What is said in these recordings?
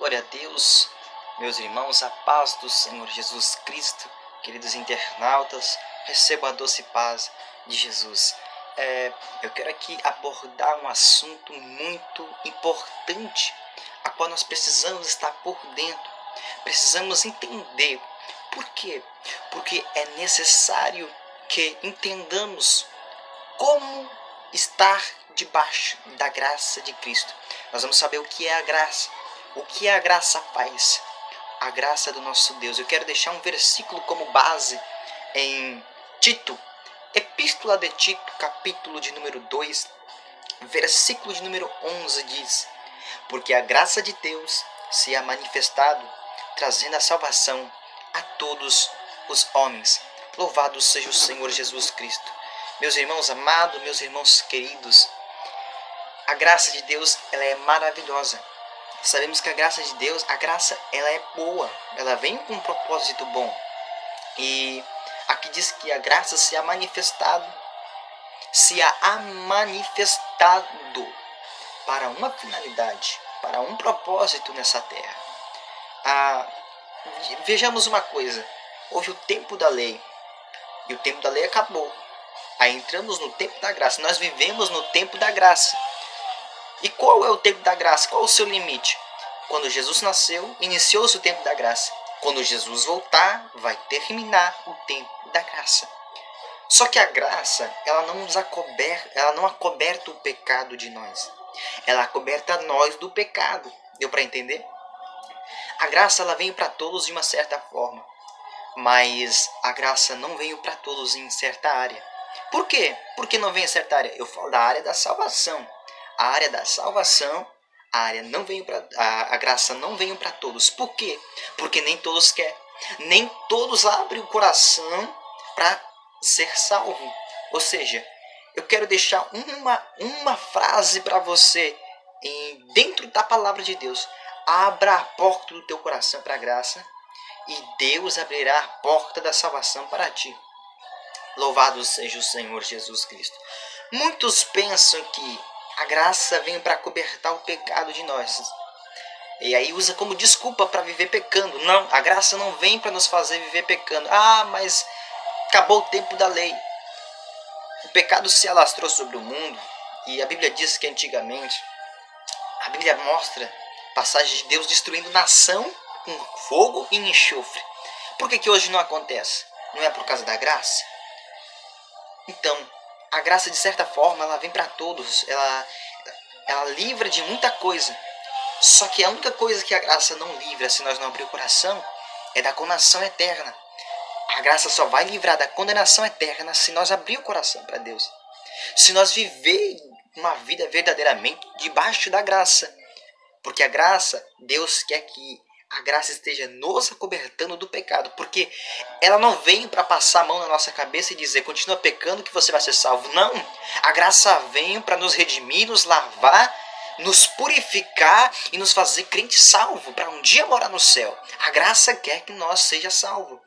Glória a Deus, meus irmãos, a paz do Senhor Jesus Cristo, queridos internautas, recebam a doce paz de Jesus. Eu quero aqui abordar um assunto muito importante, a qual nós precisamos estar por dentro, precisamos entender. Por quê? Porque é necessário que entendamos como estar debaixo da graça de Cristo. Nós vamos saber o que é a graça. O que a graça faz? A graça do nosso Deus. Eu quero deixar um versículo como base em Tito. Epístola de Tito, capítulo de número 2, versículo de número 11 diz: porque a graça de Deus se ha manifestado, trazendo a salvação a todos os homens. Louvado seja o Senhor Jesus Cristo. Meus irmãos amados, meus irmãos queridos, a graça de Deus ela é maravilhosa. Sabemos que a graça de Deus, ela é boa, ela vem com um propósito bom. E aqui diz que a graça se ha manifestado para uma finalidade, para um propósito nessa terra. Vejamos uma coisa, houve o tempo da lei, e o tempo da lei acabou. Aí entramos no tempo da graça, nós vivemos no tempo da graça. E qual é o tempo da graça? Qual é o seu limite? Quando Jesus nasceu, iniciou-se o tempo da graça. Quando Jesus voltar, vai terminar o tempo da graça. Só que a graça, ela não acoberta o pecado de nós. Ela acoberta nós do pecado. Deu para entender? A graça ela veio para todos de uma certa forma, mas a graça não veio para todos em certa área. Por quê? Porque não vem em certa área? Eu falo da área da salvação. A área da salvação, a graça não veio para todos. Por quê? Porque nem todos querem. Nem todos abrem o coração para ser salvo. Ou seja, eu quero deixar uma frase para você dentro da palavra de Deus. Abra a porta do teu coração para a graça e Deus abrirá a porta da salvação para ti. Louvado seja o Senhor Jesus Cristo. Muitos pensam que a graça vem para cobertar o pecado de nós. E aí usa como desculpa para viver pecando. Não, a graça não vem para nos fazer viver pecando. Mas acabou o tempo da lei. O pecado se alastrou sobre o mundo. E a Bíblia diz que antigamente, a Bíblia mostra passagem de Deus destruindo nação com fogo e enxofre. Por que hoje não acontece? Não é por causa da graça? Então, a graça de certa forma ela vem para todos, ela livra de muita coisa. Só que a única coisa que a graça não livra se nós não abrir o coração é da condenação eterna. A graça só vai livrar da condenação eterna se nós abrir o coração para Deus. Se nós viver uma vida verdadeiramente debaixo da graça. Porque a graça, Deus quer que a graça esteja nos acobertando do pecado. Porque ela não vem para passar a mão na nossa cabeça e dizer, continua pecando que você vai ser salvo. Não, a graça vem para nos redimir, nos lavar, nos purificar e nos fazer crente salvo, para um dia morar no céu. A graça quer que nós seja salvo.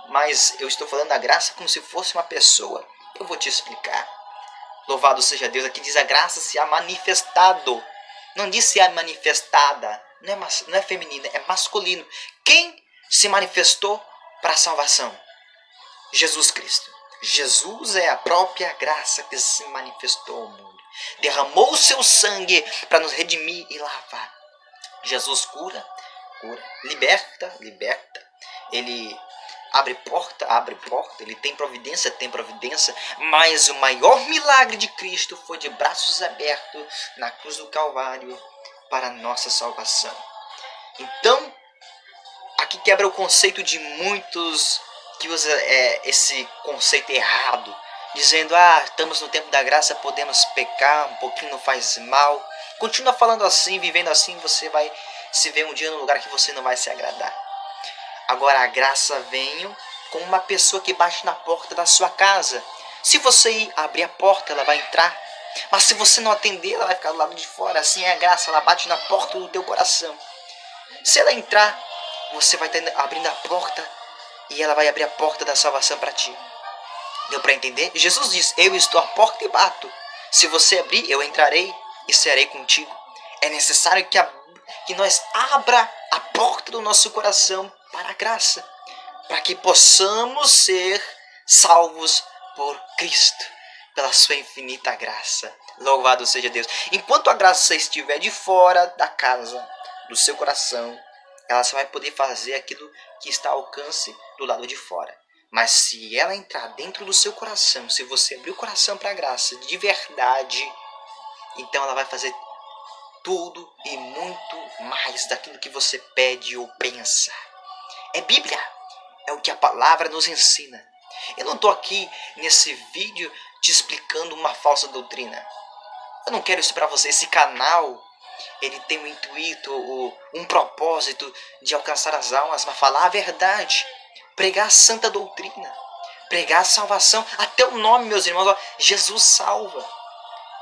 Mas eu estou falando da graça como se fosse uma pessoa. Eu vou te explicar. Louvado seja Deus, aqui diz a graça se ha manifestado. Não diz se é manifestada, não é feminino, é masculino. Quem se manifestou para a salvação? Jesus Cristo. Jesus é a própria graça que se manifestou ao mundo. Derramou o seu sangue para nos redimir e lavar. Jesus cura, liberta. Ele abre porta, ele tem providência, mas o maior milagre de Cristo foi de braços abertos na cruz do Calvário para a nossa salvação. Então, aqui quebra o conceito de muitos que usa esse conceito errado, dizendo, estamos no tempo da graça, podemos pecar, um pouquinho não faz mal. Continua falando assim, vivendo assim, você vai se ver um dia num lugar que você não vai se agradar. Agora a graça vem com uma pessoa que bate na porta da sua casa. Se você ir abrir a porta, ela vai entrar. Mas se você não atender, ela vai ficar do lado de fora. Assim é a graça, ela bate na porta do teu coração. Se ela entrar, você vai estar abrindo a porta e ela vai abrir a porta da salvação para ti. Deu para entender? Jesus diz, eu estou à porta e bato. Se você abrir, eu entrarei e serei contigo. É necessário que nós abra a porta do nosso coração para a graça, para que possamos ser salvos por Cristo, pela sua infinita graça. Louvado seja Deus. Enquanto a graça estiver de fora da casa, do seu coração, ela só vai poder fazer aquilo que está ao alcance do lado de fora. Mas se ela entrar dentro do seu coração, se você abrir o coração para a graça de verdade, então ela vai fazer tudo e muito mais daquilo que você pede ou pensa. É Bíblia, é o que a palavra nos ensina. Eu não estou aqui nesse vídeo te explicando uma falsa doutrina. Eu não quero isso para você. Esse canal, ele tem um intuito, um propósito de alcançar as almas, mas falar a verdade, pregar a santa doutrina, pregar a salvação. Até o nome, meus irmãos, ó, Jesus salva.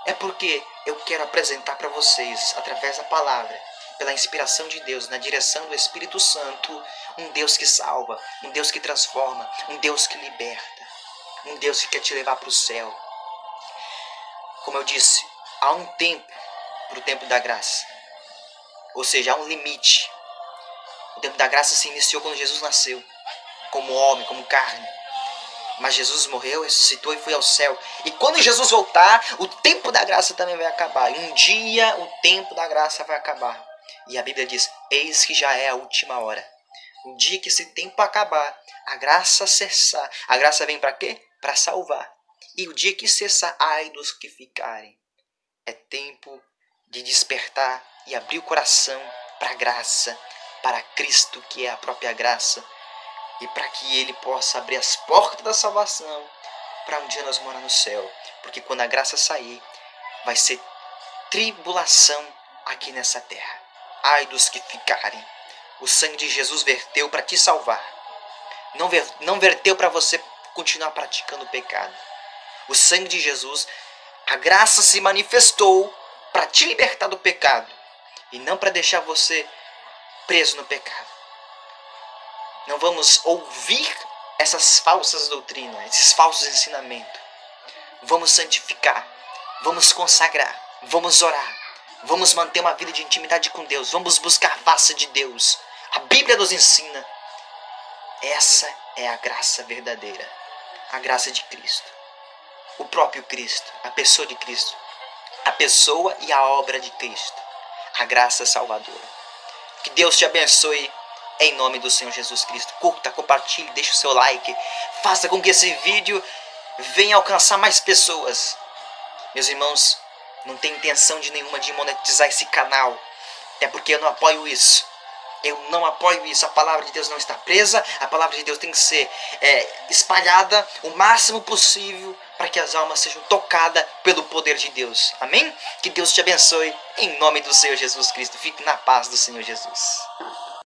É porque eu quero apresentar para vocês, através da palavra, pela inspiração de Deus, na direção do Espírito Santo, um Deus que salva, um Deus que transforma, um Deus que liberta, um Deus que quer te levar para o céu. Como eu disse, há um tempo para o tempo da graça. Ou seja, há um limite. O tempo da graça se iniciou quando Jesus nasceu, como homem, como carne. Mas Jesus morreu, ressuscitou e foi ao céu. E quando Jesus voltar, o tempo da graça também vai acabar. E um dia o tempo da graça vai acabar. E a Bíblia diz, eis que já é a última hora. Um dia que esse tempo acabar, a graça cessar. A graça vem para quê? Para salvar. E o dia que cessar, ai dos que ficarem. É tempo de despertar e abrir o coração para a graça, para Cristo que é a própria graça. E para que Ele possa abrir as portas da salvação para um dia nós morar no céu. Porque quando a graça sair, vai ser tribulação aqui nessa terra. Ai dos que ficarem. O sangue de Jesus verteu para te salvar. Não verteu para você continuar praticando o pecado. O sangue de Jesus, a graça se manifestou para te libertar do pecado. E não para deixar você preso no pecado. Não vamos ouvir essas falsas doutrinas, esses falsos ensinamentos. Vamos santificar, vamos consagrar, vamos orar, vamos manter uma vida de intimidade com Deus, vamos buscar a face de Deus. A Bíblia nos ensina. Essa é a graça verdadeira, a graça de Cristo. O próprio Cristo, a pessoa de Cristo, a pessoa e a obra de Cristo, a graça salvadora. Que Deus te abençoe. Em nome do Senhor Jesus Cristo. Curta, compartilhe, deixe o seu like. Faça com que esse vídeo venha alcançar mais pessoas. Meus irmãos, não tenho intenção nenhuma de monetizar esse canal. É porque eu não apoio isso. Eu não apoio isso. A palavra de Deus não está presa. A palavra de Deus tem que ser espalhada o máximo possível para que as almas sejam tocadas pelo poder de Deus. Amém? Que Deus te abençoe. Em nome do Senhor Jesus Cristo. Fique na paz do Senhor Jesus.